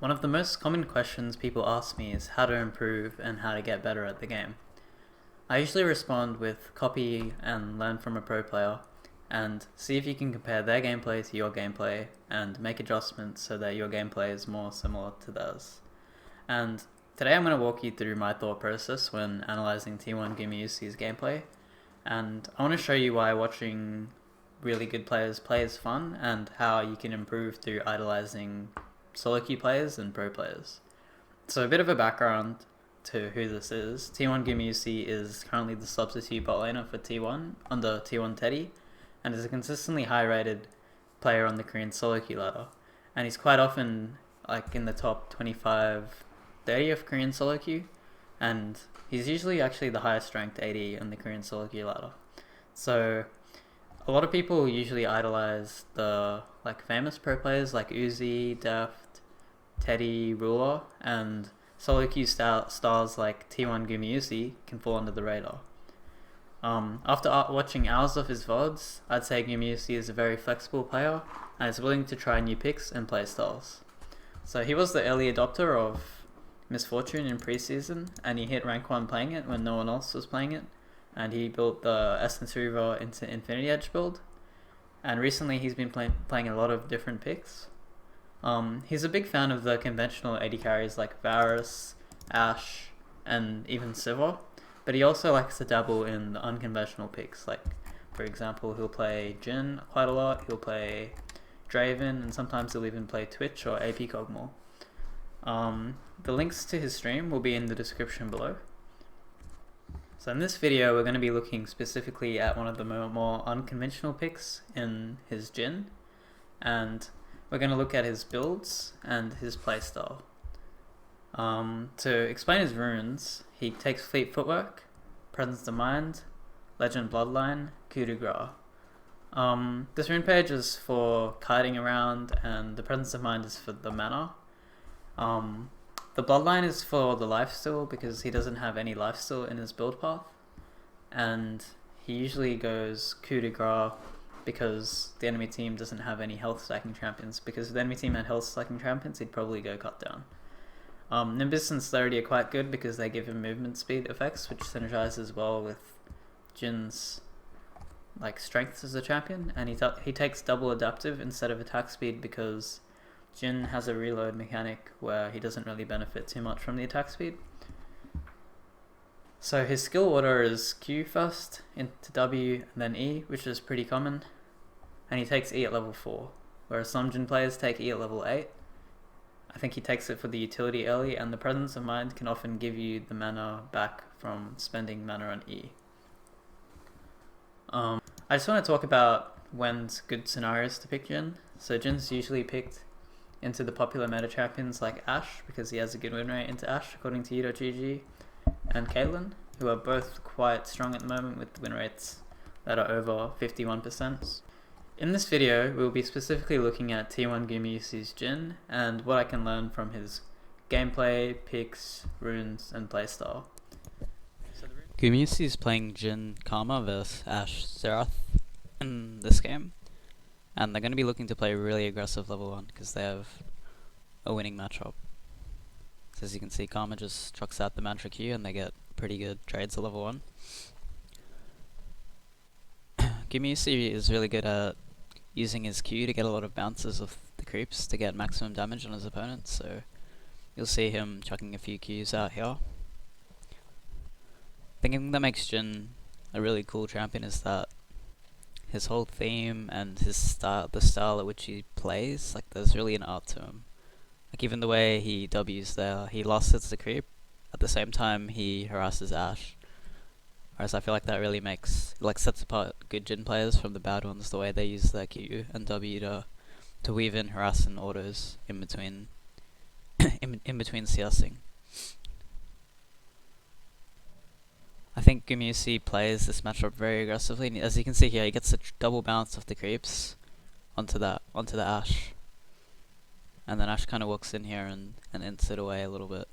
One of the most common questions people ask me is how to improve and how to get better at the game. I usually respond with copy and learn from a pro player and see if you can compare their gameplay to your gameplay and make adjustments so that your gameplay is more similar to theirs. And today I'm going to walk you through my thought process when analysing T1 Gumayusi's gameplay, and I want to show you why watching really good players play is fun and how you can improve through idolising SoloQ players and pro players. So a bit of a background to who this is. T1 Gumayusi is currently the substitute bot laner for T1 under T1 Teddy, and is a consistently high rated player on the Korean SoloQ ladder. And he's quite often like in the top 25, 30 of Korean SoloQ, and he's usually actually the highest ranked AD on the Korean SoloQ ladder. So a lot of people usually idolize the famous pro players like Uzi, Deft, Teddy, Ruler, and SoloQ stars like T1 Gumayusi can fall under the radar. After watching hours of his VODs, I'd say Gumayusi is a very flexible player and is willing to try new picks and playstyles. So he was the early adopter of Misfortune in preseason, and he hit rank 1 playing it when no one else was playing it, and he built the Essence Reaver into Infinity Edge build, and recently he's been playing a lot of different picks. He's a big fan of the conventional AD carries like Varus, Ashe, and even Sivir, but he also likes to dabble in the unconventional picks, like for example he'll play Jhin quite a lot, he'll play Draven, and sometimes he'll even play Twitch or AP Cogmore. The links to his stream will be in the description below. So in this video we're going to be looking specifically at one of the more unconventional picks in his Jhin, and we're going to look at his builds and his playstyle. To explain his runes, he takes Fleet Footwork, Presence of Mind, Legend Bloodline, Coup de Grace. This rune page is for kiting around, and the Presence of Mind is for the mana. The Bloodline is for the lifesteal because he doesn't have any lifesteal in his build path, and he usually goes Coup de Grace because the enemy team doesn't have any health stacking champions. Because if the enemy team had health stacking champions, he'd probably go Cut Down. Nimbus and Celerity are quite good because they give him movement speed effects, which synergizes well with Jin's strengths as a champion, and he takes double adaptive instead of attack speed because Jhin has a reload mechanic where he doesn't really benefit too much from the attack speed. So his skill order is Q first, into W, and then E, which is pretty common, and he takes E at level 4, whereas some Jhin players take E at level 8. I think he takes it for the utility early, and the Presence of Mind can often give you the mana back from spending mana on E. I just want to talk about when's good scenarios to pick Jhin. So Jin's usually picked into the popular meta champions like Ashe because he has a good win rate into Ashe according to U.GG, and Caitlyn, who are both quite strong at the moment with win rates that are over 51%. In this video, we'll be specifically looking at T1 Gumayusi's Jhin and what I can learn from his gameplay, picks, runes, and playstyle. Gumayusi is playing Jhin Karma versus Ashe Zerath in this game, and they're going to be looking to play really aggressive level 1 because they have a winning matchup. So as you can see, Karma just trucks out the Mantra Q and they get pretty good trades at level 1. Gumayusi is really good at using his Q to get a lot of bounces of the creeps to get maximum damage on his opponent, so you'll see him chucking a few Qs out here. The thing that makes Jhin a really cool champion is that his whole theme and his style, the style at which he plays, there's really an art to him. Even the way he W's there, he last hits the creep, at the same time he harasses Ashe. Whereas I feel like that really sets apart good Jhin players from the bad ones, the way they use their Q and W to weave in harass and autos in between in between CSing. I think Gumayusi plays this matchup very aggressively, and as you can see here, he gets a double bounce of the creeps onto the Ashe. And then Ashe kind of walks in here and ints it away a little bit.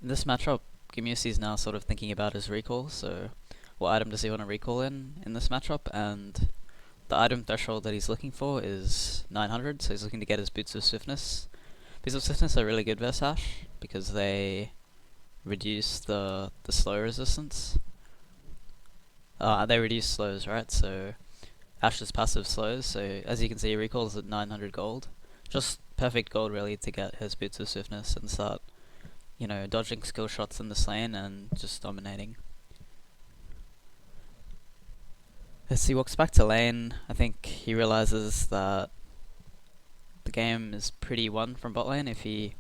In this matchup, Gumayusi is now sort of thinking about his recall, so what item does he want to recall in this matchup, and the item threshold that he's looking for is 900, so he's looking to get his Boots of Swiftness. Boots of Swiftness are really good versus Ashe because they reduce the slow resistance. They reduce slows, right? So Ashe's passive slows, so as you can see, he recalls at 900 gold. Just perfect gold really to get his Boots of Swiftness and start, you know, dodging skill shots in this lane and just dominating. As he walks back to lane, I think he realizes that the game is pretty won from bot lane if he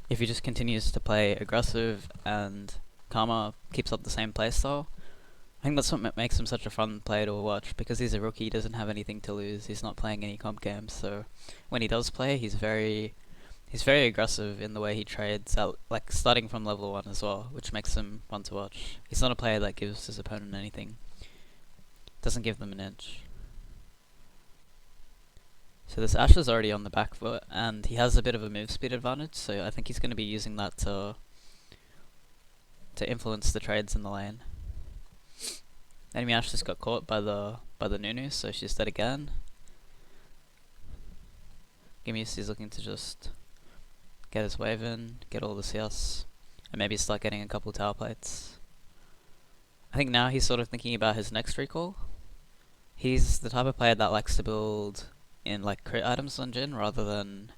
just continues to play aggressive and Karma keeps up the same playstyle. I think that's what makes him such a fun player to watch, because he's a rookie, he doesn't have anything to lose, he's not playing any comp games, so when he does play, he's very aggressive in the way he trades, like starting from level 1 as well, which makes him fun to watch. He's not a player that gives his opponent anything. Doesn't give them an inch. So this Ashe is already on the back foot, and he has a bit of a move speed advantage, so I think he's going to be using that to influence the trades in the lane. Enemy Ashe just got caught by the Nunu, so she's dead again. Gumayusi is looking to just get his wave in, get all the CS, and maybe start getting a couple tower plates. I think now he's sort of thinking about his next recall. He's the type of player that likes to build in like crit items on Jhin rather than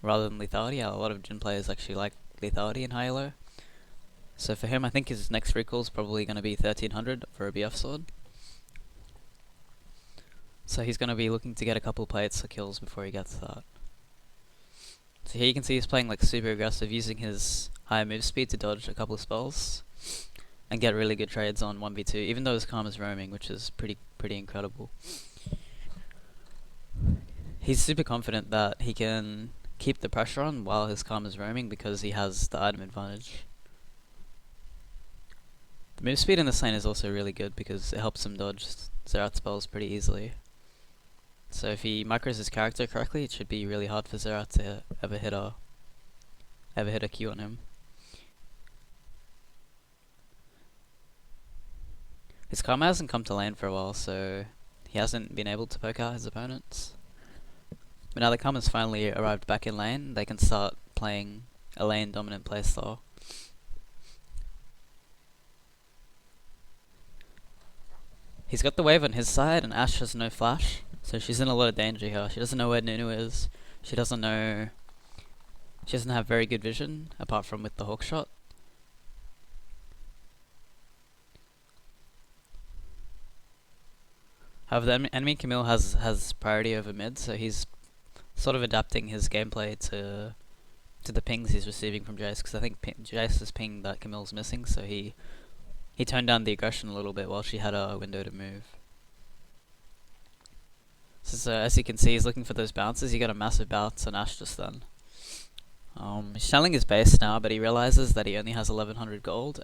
lethality. A lot of Jhin players actually like lethality in high elo. So for him, I think his next recall is probably going to be 1300 for a BF sword. So he's going to be looking to get a couple plates or kills before he gets that. So here you can see he's playing like super aggressive, using his high move speed to dodge a couple of spells and get really good trades on 1v2, even though his Karma's roaming, which is pretty incredible. He's super confident that he can keep the pressure on while his Karma's roaming because he has the item advantage. The move speed in this lane is also really good because it helps him dodge Xerath spells pretty easily. So if he micros his character correctly, it should be really hard for Xerath to ever hit a Q on him. His Karma hasn't come to lane for a while, so he hasn't been able to poke out his opponents. But now that Karma's finally arrived back in lane, they can start playing a lane dominant playstyle. He's got the wave on his side and Ashe has no flash, so she's in a lot of danger here. She doesn't know where Nunu is, she doesn't have very good vision, apart from with the hawk shot. However, the enemy Camille has priority over mid, so he's sort of adapting his gameplay to the pings he's receiving from Jace, because I think Jace's ping that Camille's missing, so he toned down the aggression a little bit while she had a window to move. So as you can see, he's looking for those bounces. He got a massive bounce on Ashe just then. He's shelling his base now, but he realizes that he only has 1100 gold,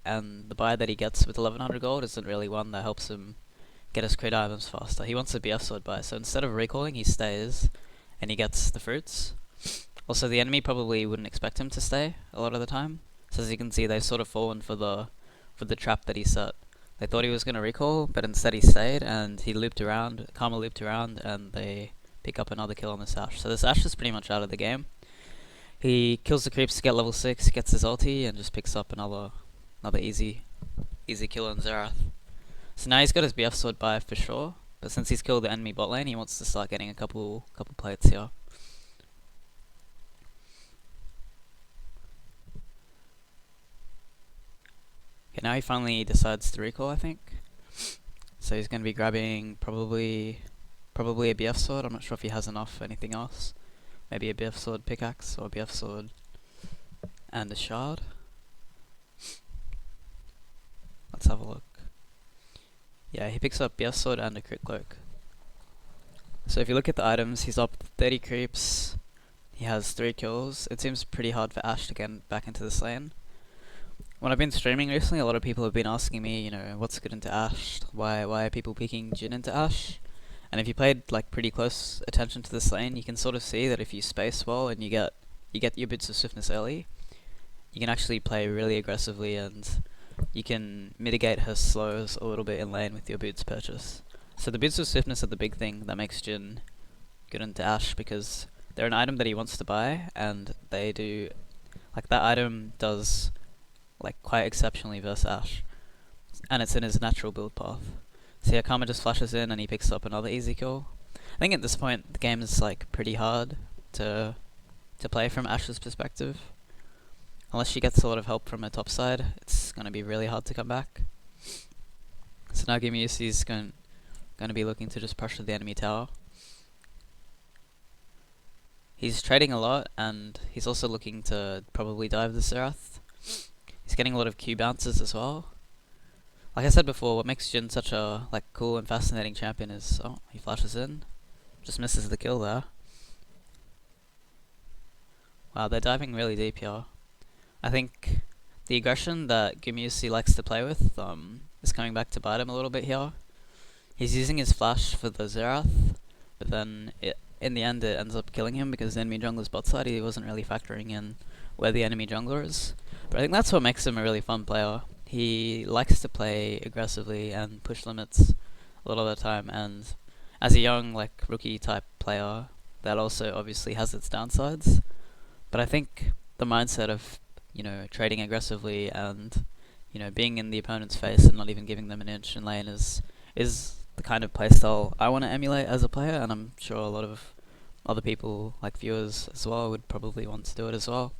and the buy that he gets with 1100 gold isn't really one that helps him get his crit items faster. He wants a BF sword buy, so instead of recalling, he stays, and he gets the fruits. Also, the enemy probably wouldn't expect him to stay a lot of the time, so as you can see, they've sort of fallen for the trap that he set. They thought he was going to recall, but instead he stayed, and he looped around, Karma looped around, and they pick up another kill on this Ashe. So this Ashe is pretty much out of the game. He kills the creeps to get level 6, gets his ulti, and just picks up another easy kill on Xerath. So now he's got his BF sword buy for sure, but since he's killed the enemy bot lane, he wants to start getting a couple plates here. Okay, now he finally decides to recall, I think. So he's going to be grabbing probably a BF sword. I'm not sure if he has enough for anything else. Maybe a BF sword pickaxe or a BF sword and a shard. Let's have a look. Yeah, he picks up BF sword and a crit cloak. So if you look at the items, he's up 30 creeps. He has 3 kills. It seems pretty hard for Ashe to get back into this lane. When I've been streaming recently, a lot of people have been asking me, you know, what's good into Ashe? Why are people picking Jhin into Ashe? And if you played like pretty close attention to this lane, you can sort of see that if you space well and you get your bits of swiftness early, you can actually play really aggressively and you can mitigate her slows a little bit in lane with your boots purchase. So the boots of swiftness are the big thing that makes Jhin good into Ashe, because they're an item that he wants to buy, and they do, like, that item does like quite exceptionally versus Ashe, and it's in his natural build path. So yeah, Karma just flashes in and he picks up another easy kill. I think at this point the game is like pretty hard to play from Ashe's perspective. Unless she gets a lot of help from her top side, it's gonna be really hard to come back. So now Gumayusi's going to be looking to just pressure the enemy tower. He's trading a lot, and he's also looking to probably dive the Xerath. He's getting a lot of Q bounces as well. Like I said before, what makes Jhin such a like cool and fascinating champion is, oh, he flashes in, just misses the kill there. Wow, they're diving really deep here. I think the aggression that Gumayusi likes to play with is coming back to bite him a little bit here. He's using his flash for the Xerath, but then in the end it ends up killing him because the enemy jungler's bot side, he wasn't really factoring in where the enemy jungler is. But I think that's what makes him a really fun player. He likes to play aggressively and push limits a lot of the time, and as a young like rookie type player, that also obviously has its downsides. But I think the mindset of, you know, trading aggressively and, you know, being in the opponent's face and not even giving them an inch in lane is the kind of playstyle I want to emulate as a player, and I'm sure a lot of other people, like viewers as well, would probably want to do it as well.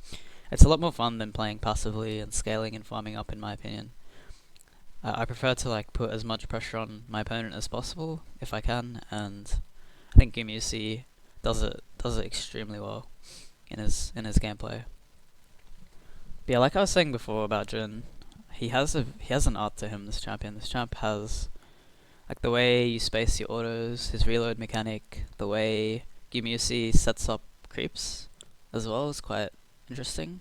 It's a lot more fun than playing passively and scaling and farming up, in my opinion. I prefer to like put as much pressure on my opponent as possible if I can, and I think Gumayusi does it extremely well in his gameplay. But yeah, like I was saying before about Jhin, he has an art to him. This champion has like the way you space your autos, his reload mechanic, the way Gumayusi sets up creeps as well is quite interesting.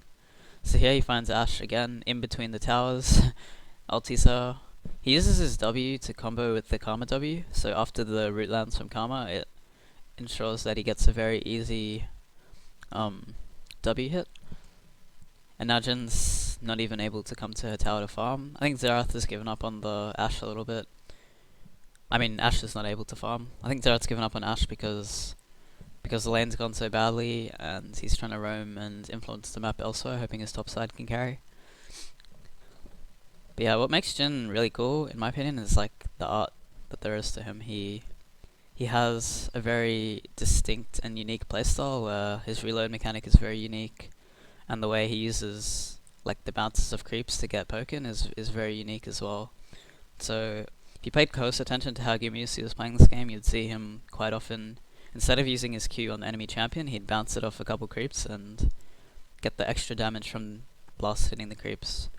So here he finds Ashe again in between the towers. Ultis her. He uses his W to combo with the Karma W, so after the root lands from Karma, it ensures that he gets a very easy W hit. And now Jin's not even able to come to her tower to farm. I think Xerath has given up on the Ashe a little bit. I mean, Ashe is not able to farm. I think Xerath's given up on Ashe because the lane's gone so badly, and he's trying to roam and influence the map elsewhere, hoping his top side can carry. But yeah, what makes Jhin really cool, in my opinion, is like the art that there is to him. He has a very distinct and unique playstyle where his reload mechanic is very unique, and the way he uses like the bounces of creeps to get poken is very unique as well. So if you paid close attention to how Gumayusi was playing this game, you'd see him quite often, instead of using his Q on the enemy champion, he'd bounce it off a couple creeps and get the extra damage from blast hitting the creeps.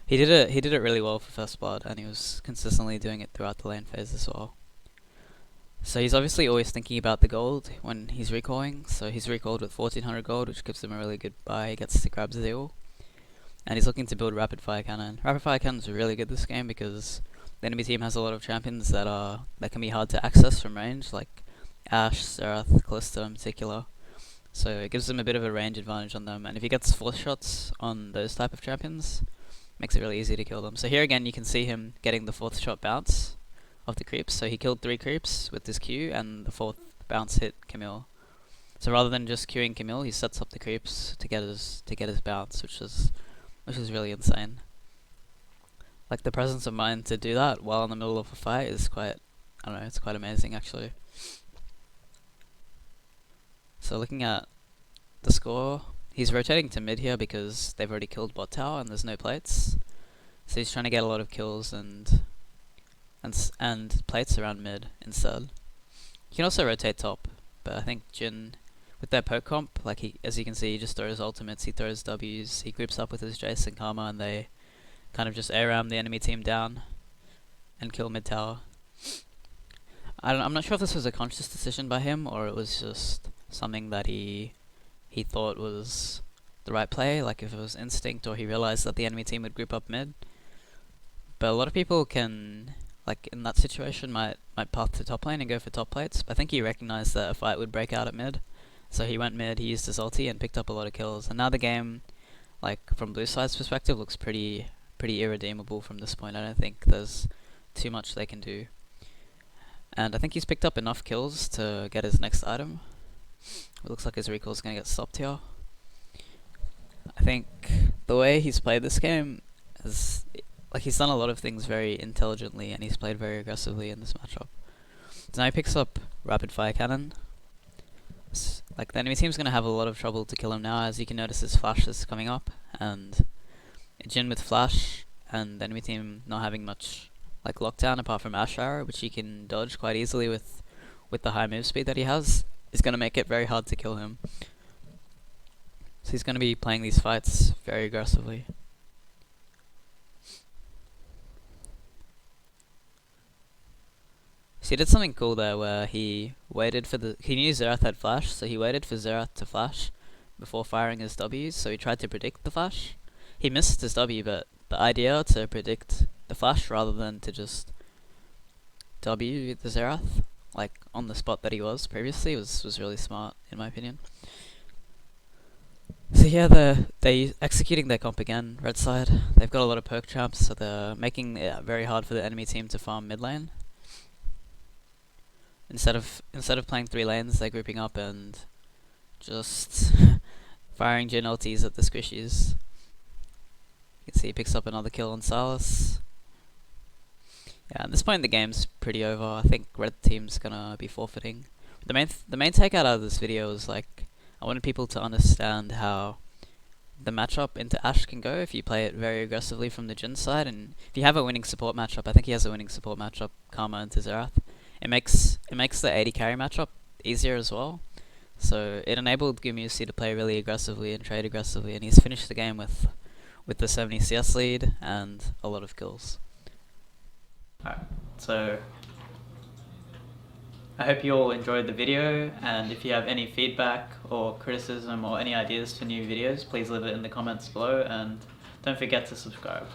He did it really well for First Blood, and he was consistently doing it throughout the lane phase as well. So he's obviously always thinking about the gold when he's recalling, so he's recalled with 1400 gold, which gives him a really good buy. He gets to grab Zeal, and he's looking to build Rapid Fire Cannon. Rapid Fire Cannon's really good this game because the enemy team has a lot of champions that can be hard to access from range, like Ashe, Xerath, Callisto in particular. So it gives them a bit of a range advantage on them, and if he gets 4th shots on those type of champions, makes it really easy to kill them. So here again you can see him getting the 4th shot bounce of the creeps. So he killed 3 creeps with this Q, and the 4th bounce hit Camille. So rather than just queuing Camille, he sets up the creeps to get his bounce, which is really insane. Like the presence of mind to do that while in the middle of a fight is quite, I don't know, it's quite amazing actually. So looking at the score, he's rotating to mid here because they've already killed bot tower and there's no plates. So he's trying to get a lot of kills and plates around mid instead. You can also rotate top, but I think Jhin, with their poke comp, like as you can see, he just throws ultimates, he throws Ws, he groups up with his Jace and Karma, and they kind of just ARAM the enemy team down and kill mid tower. I'm not sure if this was a conscious decision by him or it was just something that he thought was the right play, like if it was instinct or he realized that the enemy team would group up mid. But a lot of people can, like in that situation, might path to top lane and go for top plates. But I think he recognized that a fight would break out at mid, so he went mid, he used his ulti and picked up a lot of kills. And now the game, like from blue side's perspective, looks pretty irredeemable from this point. I don't think there's too much they can do. And I think he's picked up enough kills to get his next item. It looks like his recall's gonna get stopped here. I think the way he's played this game is, like, he's done a lot of things very intelligently, and he's played very aggressively in this matchup. So now he picks up rapid fire cannon. Like, the enemy team's gonna have a lot of trouble to kill him now, as you can notice his flash is coming up, and Jhin with flash, and the enemy team not having much like lockdown apart from Ash Arrow, which he can dodge quite easily with the high move speed that he has, is gonna make it very hard to kill him. So he's gonna be playing these fights very aggressively. So he did something cool there where he waited for he knew Xerath had flash, so he waited for Xerath to flash before firing his W's, so he tried to predict the flash. He missed his W, but the idea to predict the flash rather than to just W the Xerath, like on the spot that he was previously, was really smart in my opinion. So yeah, they're executing their comp again, red side. They've got a lot of perk traps, so they're making it very hard for the enemy team to farm mid lane. Instead of playing 3 lanes, they're grouping up and just firing Jhin ultis at the squishies. You can see he picks up another kill on Salas. Yeah, at this point the game's pretty over. I think red team's gonna be forfeiting. The main takeout out of this video is, like, I wanted people to understand how the matchup into Ashe can go if you play it very aggressively from the Jhin side, and if you have a winning support matchup. I think he has a winning support matchup, Karma into Xerath. It makes the AD carry matchup easier as well. So it enabled Gumayusi to play really aggressively and trade aggressively, and he's finished the game with the 70 CS lead and a lot of kills. Alright, so I hope you all enjoyed the video, and if you have any feedback or criticism or any ideas for new videos, please leave it in the comments below, and don't forget to subscribe.